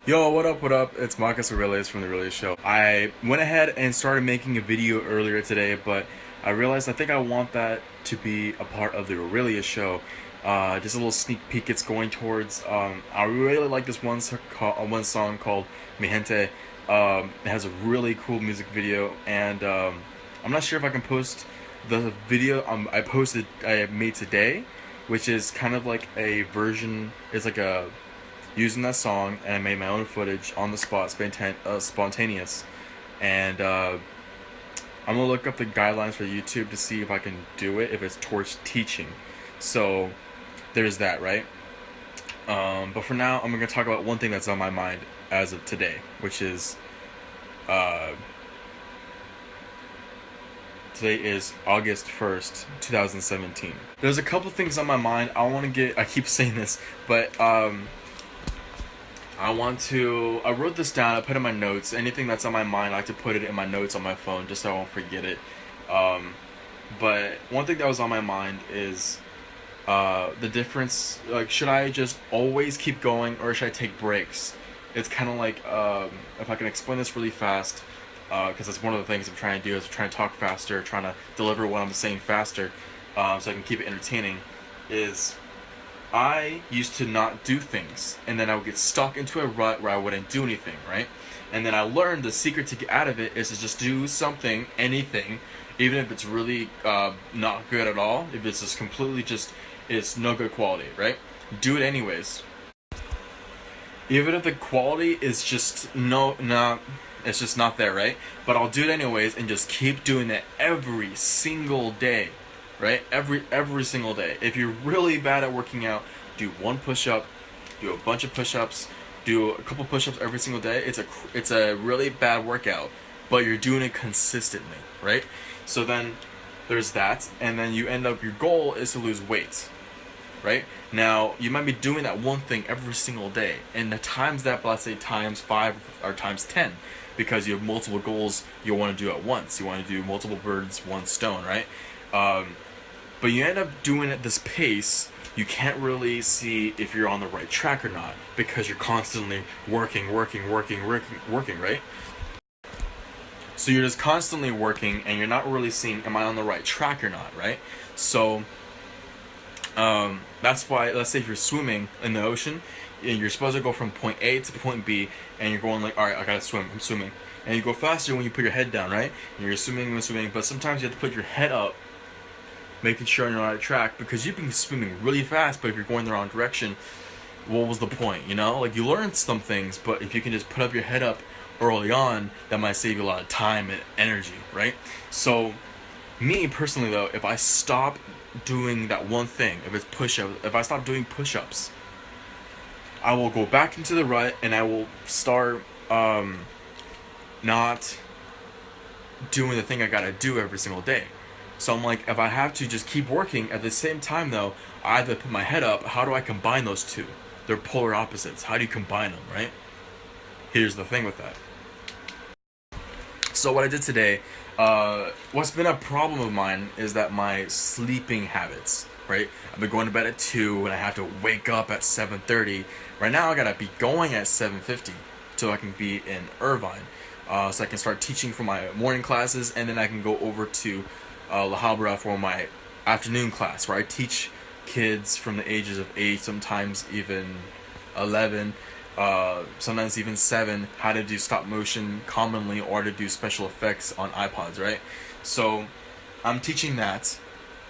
Yo, what up, what up? It's Marcus Aurelius from The Aurelius Show. I went ahead and started making a video earlier today, but I realized I think I want that to be a part of The Aurelius Show. Just a little sneak peek it's going towards. I really like this one song called Mi Gente. It has a really cool music video, and I'm not sure if I can post the video I made today, which is kind of like a version, it's like a using that song, and I made my own footage on the spot, spontaneous. And I'm gonna look up the guidelines for YouTube to see if I can do it if it's towards teaching. So there's that, right? But for now, I'm gonna talk about one thing that's on my mind as of today, which is uh, today is August 1st, 2017. There's a couple things on my mind. I keep saying this, but I wrote this down, I put it in my notes. Anything that's on my mind, I like to put it in my notes on my phone just so I won't forget it. Um, but one thing that was on my mind is the difference, like, should I just always keep going or should I take breaks? It's kind of like, if I can explain this really fast, because that's one of the things I'm trying to do is trying to talk faster, trying to deliver what I'm saying faster, so I can keep it entertaining, is I used to not do things, and then I would get stuck into a rut where I wouldn't do anything, right? And then I learned the secret to get out of it is to just do something, anything, even if it's really not good at all, if it's just completely just, it's no good quality, right? Do it anyways. Even if the quality is just it's just not there, right? But I'll do it anyways and just keep doing it every single day, right? Every single day. If you're really bad at working out, do one push-up, do a bunch of push-ups, do a couple push-ups every single day. It's a really bad workout, but you're doing it consistently, right? So then there's that, and then you end up, your goal is to lose weight, right? Now, you might be doing that one thing every single day, and the times that, let's say, times 5 or times 10, because you have multiple goals you want to do at once. You want to do multiple birds, one stone, right? But you end up doing it at this pace, you can't really see if you're on the right track or not, because you're constantly working, right? So you're just constantly working, and you're not really seeing, am I on the right track or not, right? So that's why, let's say if you're swimming in the ocean, and you're supposed to go from point A to point B, and you're going like, all right, I gotta swim, I'm swimming. And you go faster when you put your head down, right? And you're swimming, but sometimes you have to put your head up, making sure you're on the right track, because you've been swimming really fast, but if you're going the wrong direction, what was the point, you know? Like, you learn some things, but if you can just put up your head up early on, that might save you a lot of time and energy, right? So, me personally though, if I stop doing that one thing, if it's push-ups, if I stop doing push-ups, I will go back into the rut and I will start not doing the thing I gotta do every single day. So I'm like, if I have to just keep working at the same time though, I have to put my head up. How do I combine those two? They're polar opposites. How do you combine them, right? Here's the thing with that. So what I did today, what's been a problem of mine is that my sleeping habits, right? I've been going to bed at 2 and I have to wake up at 7:30. Right now I gotta be going at 7:50 so I can be in Irvine. So I can start teaching for my morning classes, and then I can go over to La Habra for my afternoon class, where I teach kids from the ages of 8, sometimes even 11, sometimes even 7, how to do stop motion commonly, or to do special effects on iPods, right? So I'm teaching that,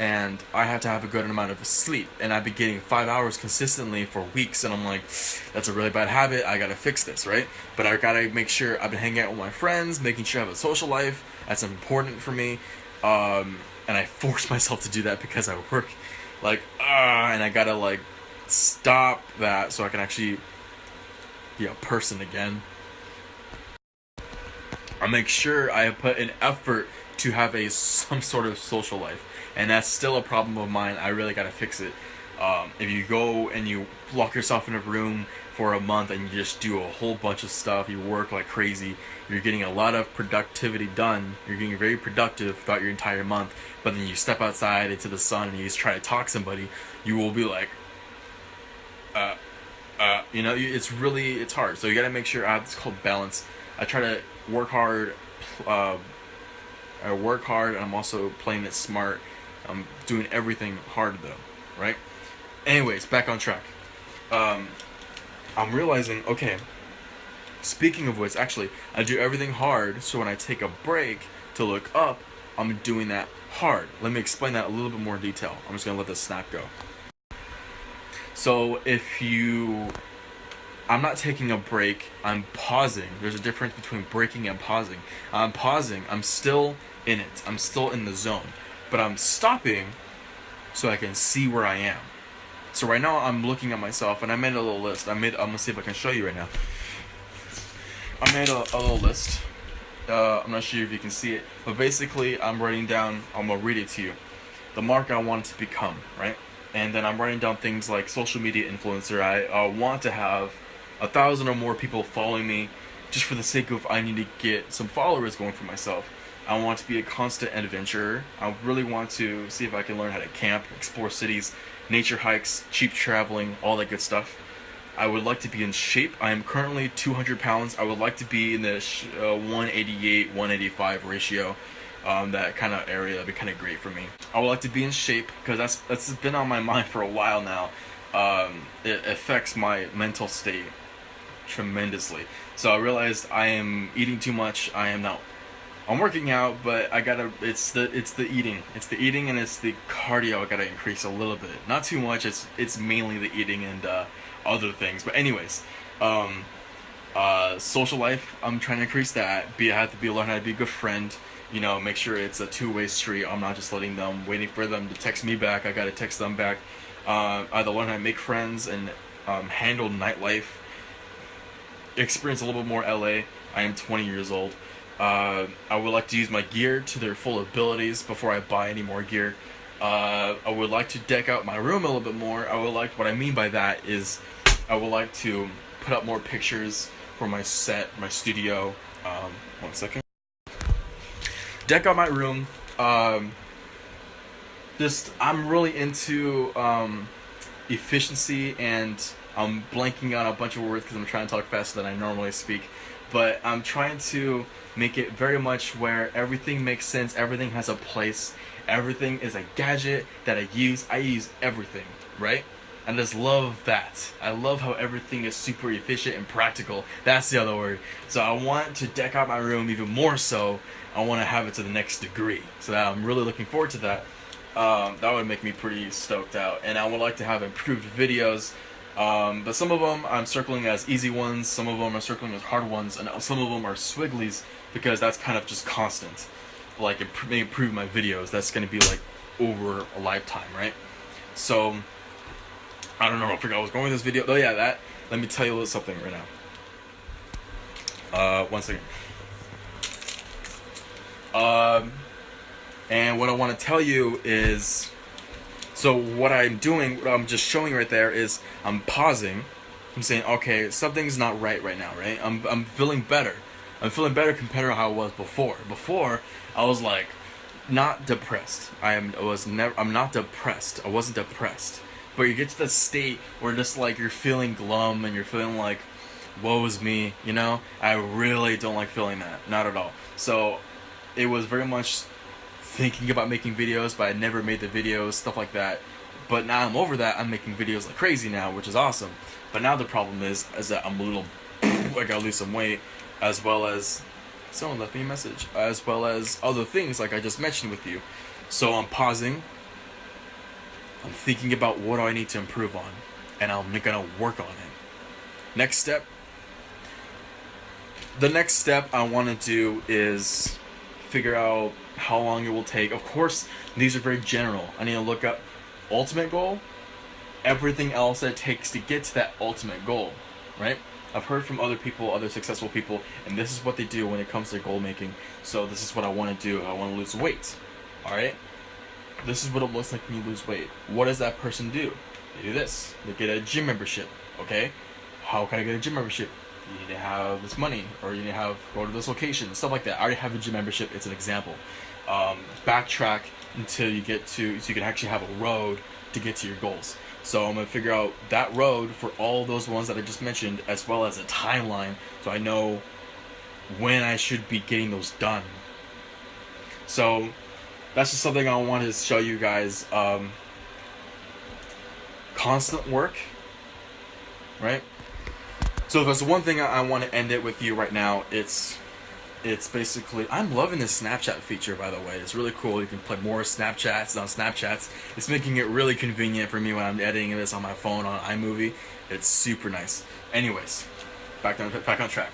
and I have to have a good amount of sleep, and I've been getting 5 hours consistently for weeks, and I'm like, that's a really bad habit, I gotta fix this, right? But I gotta make sure I've been hanging out with my friends, making sure I have a social life, that's important for me, and I force myself to do that because I work, like, and I gotta, like, stop that so I can actually be a person again. I make sure I put an effort to have some sort of social life, and that's still a problem of mine. I really gotta fix it. If you go and you lock yourself in a room for a month and you just do a whole bunch of stuff, you work like crazy, you're getting a lot of productivity done, you're getting very productive throughout your entire month, but then you step outside into the sun and you just try to talk to somebody, you will be like, it's hard. So you gotta make sure. It's called balance. I try to work hard. Uh, I work hard, and I'm also playing it smart. I'm doing everything hard though, right? Anyways, back on track. Um, I'm realizing, okay. Speaking of which, actually, I do everything hard. So when I take a break to look up, I'm doing that hard. Let me explain that a little bit more in detail. I'm just gonna let this snap go. So I'm not taking a break, I'm pausing. There's a difference between breaking and pausing. I'm pausing, I'm still in it, I'm still in the zone, but I'm stopping so I can see where I am. So right now I'm looking at myself, and I made a little list. I'm gonna see if I can show you right now. I made a little list. I'm not sure if you can see it, but basically I'm writing down, I'm gonna read it to you, the mark I want to become, right? And then I'm writing down things like social media influencer. I want to have 1,000 or more people following me, just for the sake of I need to get some followers going for myself. I want to be a constant adventurer. I really want to see if I can learn how to camp, explore cities, nature hikes, cheap traveling, all that good stuff. I would like to be in shape. I am currently 200 pounds. I would like to be in the 188, 185 ratio. That kind of area would be kind of great for me. I would like to be in shape because that's been on my mind for a while now. It affects my mental state tremendously. So I realized I am eating too much. I'm working out, but it's the eating. It's the eating, and it's the cardio I gotta increase a little bit. Not too much. It's mainly the eating and other things. But anyways, social life, I'm trying to increase that. I have to learn how to be a good friend. Make sure it's a two-way street. I'm not just waiting for them to text me back. I gotta text them back. Either learn how to make friends and handle nightlife. Experience a little bit more LA. I am 20 years old. I would like to use my gear to their full abilities before I buy any more gear. I would like to deck out my room a little bit more. What I mean by that is, I would like to put up more pictures for my set, my studio. 1 second. Deck out my room. I'm really into efficiency, and I'm blanking on a bunch of words because I'm trying to talk faster than I normally speak. But I'm trying to make it very much where everything makes sense, everything has a place, everything is a gadget that I use everything, right? I just love that. I love how everything is super efficient and practical. That's the other word. So I want to deck out my room even more so. I want to have it to the next degree. So I'm really looking forward to that. That would make me pretty stoked out. And I would like to have improved videos. But some of them I'm circling as easy ones, some of them are circling as hard ones, and some of them are swigglies, because that's kind of just constant. Like, it may improve my videos. That's going to be like over a lifetime, right? So I don't know. I forgot I was going with this video. Oh yeah, let me tell you a little something right now. 1 second. And what I want to tell you is, so what I'm doing, what I'm just showing right there is, I'm pausing. I'm saying, okay, something's not right now, right? I'm feeling better. I'm feeling better compared to how I was before. Before, I was like, not depressed. I'm not depressed. I wasn't depressed. But you get to the state where just like you're feeling glum and you're feeling like, woe is me, I really don't like feeling that. Not at all. So it was very much thinking about making videos, but I never made the videos, stuff like that. But now I'm over that. I'm making videos like crazy now, which is awesome. But now the problem is that I'm a little, I gotta lose some weight, as well as, someone left me a message, as well as other things like I just mentioned with you. So I'm pausing. I'm thinking about what do I need to improve on, and I'm gonna work on it. Next step. The next step I want to do is figure out how long it will take. Of course, these are very general. I need to look up ultimate goal, everything else that it takes to get to that ultimate goal, right? I've heard from other people, other successful people, and this is what they do when it comes to goal making. So this is what I want to do. I want to lose weight, all right? This is what it looks like when you lose weight. What does that person do? They do this. They get a gym membership, okay? How can I get a gym membership? You need to have this money, or you need to go to this location, stuff like that. I already have a gym membership. It's an example. Backtrack until you get to, so you can actually have a road to get to your goals. So I'm gonna figure out that road for all those ones that I just mentioned, as well as a timeline, so I know when I should be getting those done. So that's just something I wanted to show you guys. Constant work, right? So if there's one thing I want to end it with you right now, it's basically, I'm loving this Snapchat feature, by the way. It's really cool. You can play more Snapchats on Snapchats. It's making it really convenient for me when I'm editing this on my phone on iMovie. It's super nice. Anyways, back on track.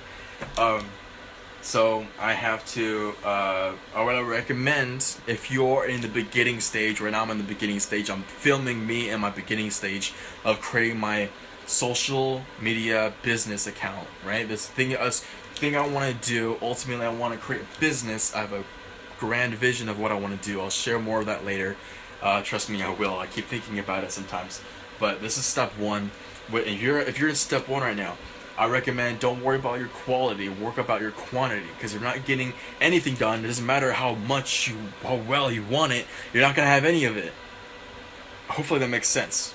So I have to, I would recommend, if you're in the beginning stage, right now I'm in the beginning stage, I'm filming me in my beginning stage of creating my social media business account, right? This thing I want to do, ultimately I want to create a business. I have a grand vision of what I want to do. I'll share more of that later. Trust me, I will. I keep thinking about it sometimes. But this is step one. If you're in step one right now, I recommend don't worry about your quality, work about your quantity, because you're not getting anything done. It doesn't matter how well you want it, you're not gonna have any of it. Hopefully that makes sense.